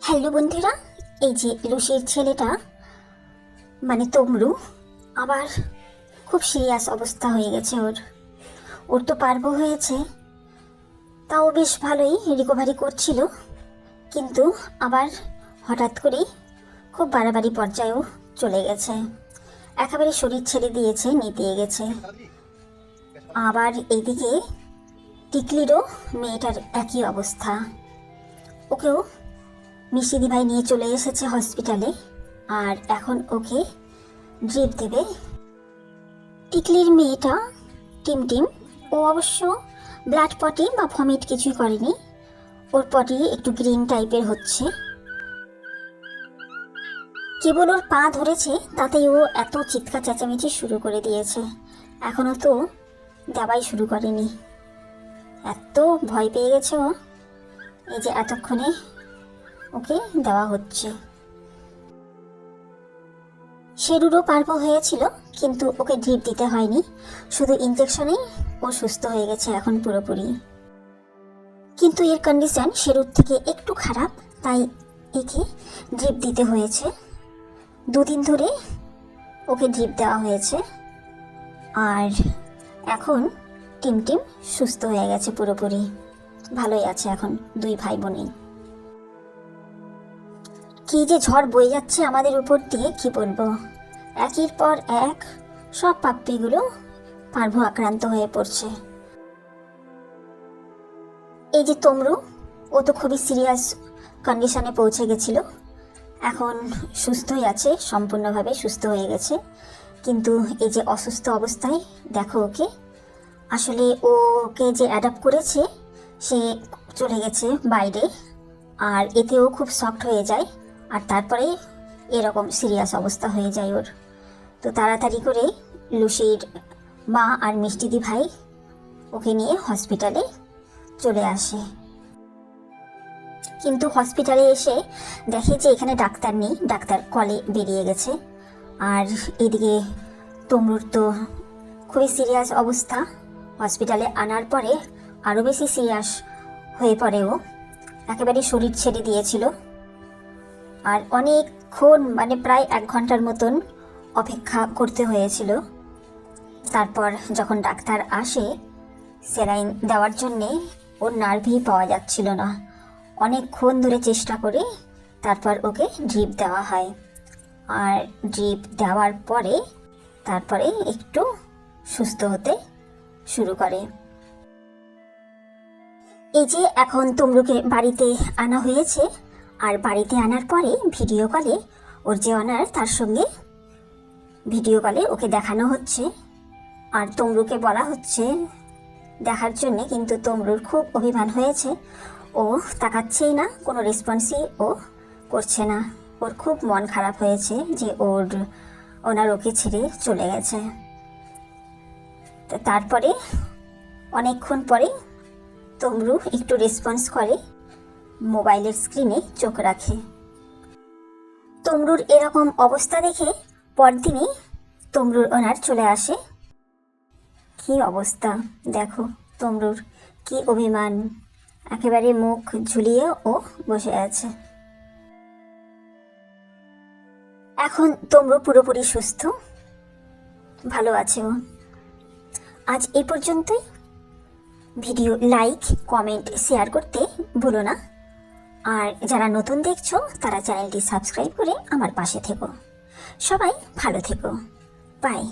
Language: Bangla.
হ্যালো বন্ধুরা, এই যে লুসির ছেলেটা মানে তমরু আবার খুব সিরিয়াস অবস্থা হয়ে গেছে। ওর তো পার্ব হয়েছে, তাও বেশ ভালোই রিকভারি করছিল, কিন্তু আবার হঠাৎ করেই খুব বাড়াবাড়ি পর্যায়েও চলে গেছে। একেবারে শরীর ছেড়ে দিয়েছে, নিতিয়ে গেছে। আবার এইদিকে টিকলিরও মেয়েটার একই অবস্থা। ওকেও মিষ্টি দিভাই নিয়ে চলে এসেছে হসপিটালে, আর এখন ওকে ড্রিপ দেবে। টিকলির মেয়েটা টিমটিম, ও অবশ্য ব্লাড পটি বা ভমিট কিছুই করেনি, ওর পটি একটু গ্রিন টাইপের হচ্ছে। কেবল ওর পা ধরেছে, তাতেই ও এত চিৎকার চেঁচামেচি শুরু করে দিয়েছে। এখনও তো দেওয়াই শুরু করেনি, এত ভয় পেয়ে গেছে ও। এই যে এতক্ষণে ওকে দেওয়া হচ্ছে। শেরুরও পার্ব হয়েছিল, কিন্তু ওকে ড্রিপ দিতে হয়নি, শুধু ইঞ্জেকশনেই ও সুস্থ হয়ে গেছে এখন পুরোপুরি। কিন্তু এর কন্ডিশন শেরুর থেকে একটু খারাপ, তাই একে ড্রিপ দিতে হয়েছে। 2 দিন ধরে ওকে ড্রিপ দেওয়া হয়েছে, আর এখন টিমটিম সুস্থ হয়ে গেছে পুরোপুরি, ভালোই আছে এখন 2 ভাই বোনেই। কি যে ঝড় বয়ে যাচ্ছে আমাদের উপর দিয়ে, কি বলবো। একের পর এক সব পাপ্পিগুলো পার্ব আক্রান্ত হয়ে পড়ছে। এই যে তমরু, ও তো খুবই সিরিয়াস কন্ডিশনে পৌঁছে গেছিল, এখন সুস্থই আছে, সম্পূর্ণভাবে সুস্থ হয়ে গেছে। কিন্তু এই যে অসুস্থ অবস্থায় দেখো ওকে, আসলে ওকে যে অ্যাডাপ্ট করেছে সে চলে গেছে বাইরে, আর এতেও খুব শক্ট হয়ে যায়, আর তারপরে এরকম সিরিয়াস অবস্থা হয়ে যায় ওর। তো তাড়াতাড়ি করে লুসির মা আর মিষ্টিদি ভাই ওকে নিয়ে হসপিটালে চলে আসে। কিন্তু হসপিটালে এসে দেখে যে এখানে ডাক্তার নেই, ডাক্তার কলে বেরিয়ে গেছে। আর এদিকে তমরুর তো খুবই সিরিয়াস অবস্থা, হসপিটালে আনার পরে আরও বেশি সিরিয়াস হয়ে পড়ে ও, একেবারে শরীর ছেড়ে দিয়েছিল। আর অনেকক্ষণ মানে প্রায় 1 ঘন্টার মতন অপেক্ষা করতে হয়েছিল। তারপর যখন ডাক্তার আসে স্যালাইন দেওয়ার জন্যে, ওর নার্ভই পাওয়া যাচ্ছিল না। অনেকক্ষণ ধরে চেষ্টা করে তারপর ওকে ড্রিপ দেওয়া হয়, আর ড্রিপ দেওয়ার পরে তারপরে একটু সুস্থ হতে শুরু করে। এই যে এখন তমরুকে বাড়িতে আনা হয়েছে, আর বাড়িতে আনার পরে ভিডিও কলে ওর যে অনার তার সঙ্গে ভিডিও কলে ওকে দেখানো হচ্ছে, আর তমরুকে বলা হচ্ছে দেখার জন্যে, কিন্তু তমরুর খুব অভিমান হয়েছে। ও তাকাচ্ছেই না, কোনো রেসপন্সই ও করছে না। ওর খুব মন খারাপ হয়েছে যে ওনার ওকে ছেড়ে চলে গেছে। তারপরে অনেকক্ষণ পরে তমরু একটু রেসপন্স করে, মোবাইলের স্ক্রিনে চোখ রাখে। তমরুর এরকম অবস্থা দেখে পরদিনই তমরুর ওনার চলে আসে। কি অবস্থা দেখো তমরুর, কি অভিমান, একেবারে মুখ ঝুলিয়ে ও বসে আছে। এখন তমরু পুরোপুরি সুস্থ, ভালো আছে ও। আজ এই পর্যন্তই। ভিডিও লাইক, কমেন্ট, শেয়ার করতে ভুলো না। আর যারা নতুন দেখছো তারা চ্যানেলটি সাবস্ক্রাইব করে আমার পাশে থেকো। সবাই ভালো থেকো, বাই।